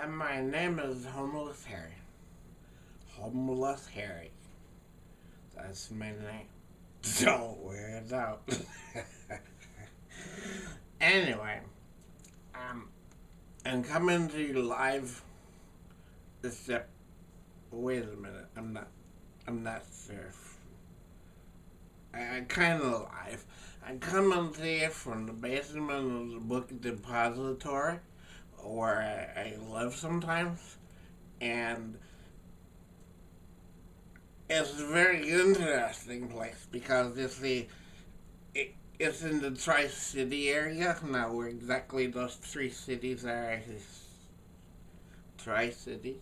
My name is Homeless Harry. Homeless Harry. That's my name. Don't wear it out. Anyway, um, I'm coming to you live. Except, wait a minute. I'm not sure. I'm kind of live. I'm coming to you from the basement of the book depository, where I live sometimes, and it's a very interesting place because you see, it's in the Tri-City area. Now, where exactly those three cities are is Tri-City.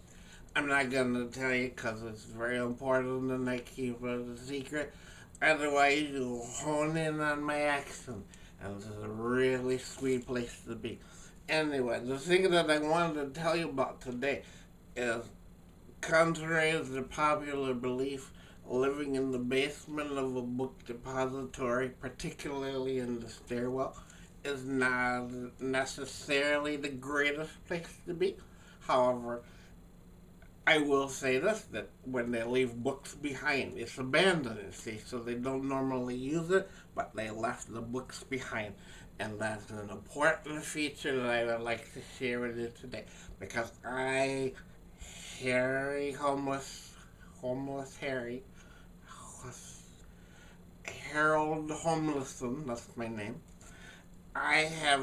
I'm not gonna tell you because it's very important and I keep it a secret. Otherwise, you'll hone in on my accent, and it's a really sweet place to be. Anyway, the thing that I wanted to tell you about today is, contrary to the popular belief, living in the basement of a book depository, particularly in the stairwell, is not necessarily the greatest place to be. However, I will say this, that when they leave books behind, it's abandoned, you see, so they don't normally use it, but they left the books behind. And that's an important feature that I would like to share with you today. Because I, Harry Homeless Harry, Harold Homelesson, that's my name, I have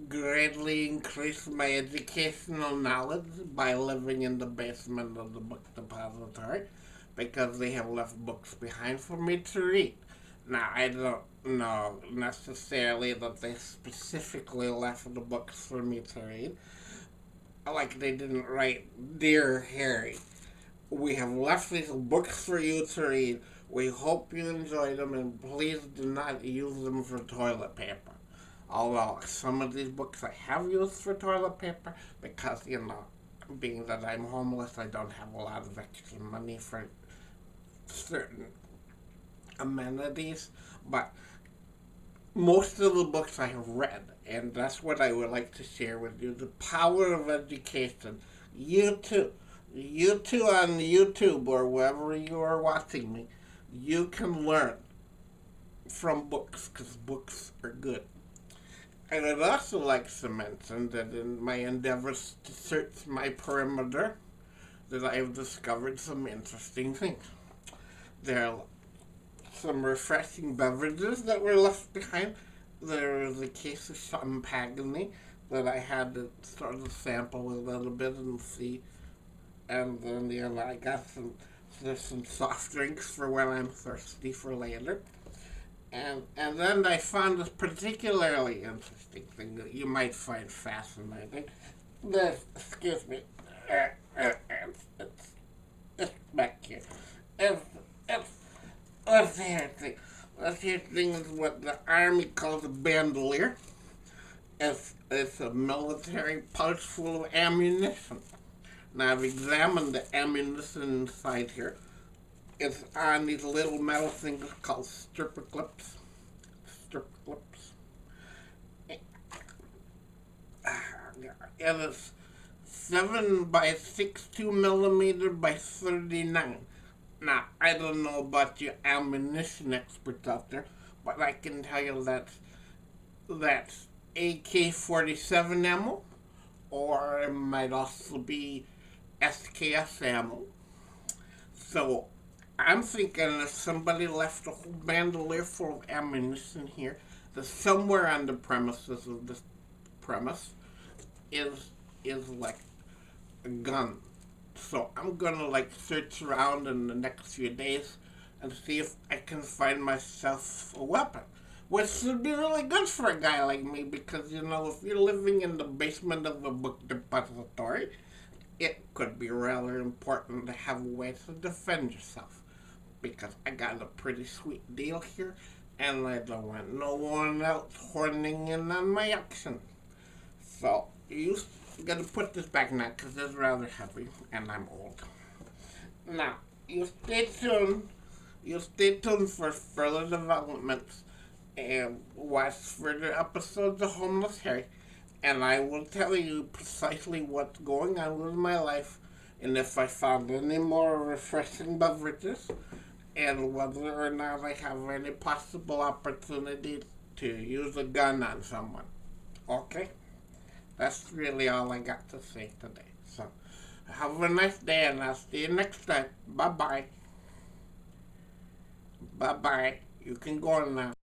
greatly increased my educational knowledge by living in the basement of the book depository because they have left books behind for me to read. Now, I don't know necessarily that they specifically left the books for me to read. Like they didn't write, "Dear Harry, we have left these books for you to read. We hope you enjoy them and please do not use them for toilet paper." Although some of these books I have used for toilet paper because, being that I'm homeless, I don't have a lot of extra money for certain amenities. But most of the books I have read, and that's what I would like to share with you, the power of education. You too. You too on YouTube or wherever you are watching me, you can learn from books because books are good. And I'd also like to mention that in my endeavors to search my perimeter, that I have discovered some interesting things. There are some refreshing beverages that were left behind. There was a case of champagne that I had to sort of sample a little bit and see. And then, I got there's some soft drinks for when I'm thirsty for later. And then I found this particularly interesting thing that you might find fascinating. Excuse me, it's back here. It's, it's, let's hear thing. Let's hear things what the army calls a bandolier. It's a military pouch full of ammunition. Now I've examined the ammunition inside here. It's on these little metal things called stripper clips. Stripper clips. And it's 7 by 6.2 millimeter by 39. Now, I don't know about you ammunition experts out there, but I can tell you that's AK-47 ammo, or it might also be SKS ammo. So I'm thinking if somebody left a whole bandolier full of ammunition here, that somewhere on the premises of this premise is like a gun. So I'm gonna search around in the next few days and see if I can find myself a weapon. Which would be really good for a guy like me because, if you're living in the basement of a book depository, it could be rather important to have a way to defend yourself. Because I got a pretty sweet deal here, and I don't want no one else horning in on my action. So, you gotta put this back now, because it's rather heavy, and I'm old. Now, you stay tuned. You stay tuned for further developments, and watch further episodes of Homeless Harry. and I will tell you precisely what's going on with my life, and if I found any more refreshing beverages, and whether or not I have any possible opportunity to use a gun on someone. Okay? That's really all I got to say today. So, have a nice day, and I'll see you next time. Bye bye. Bye bye. You can go now.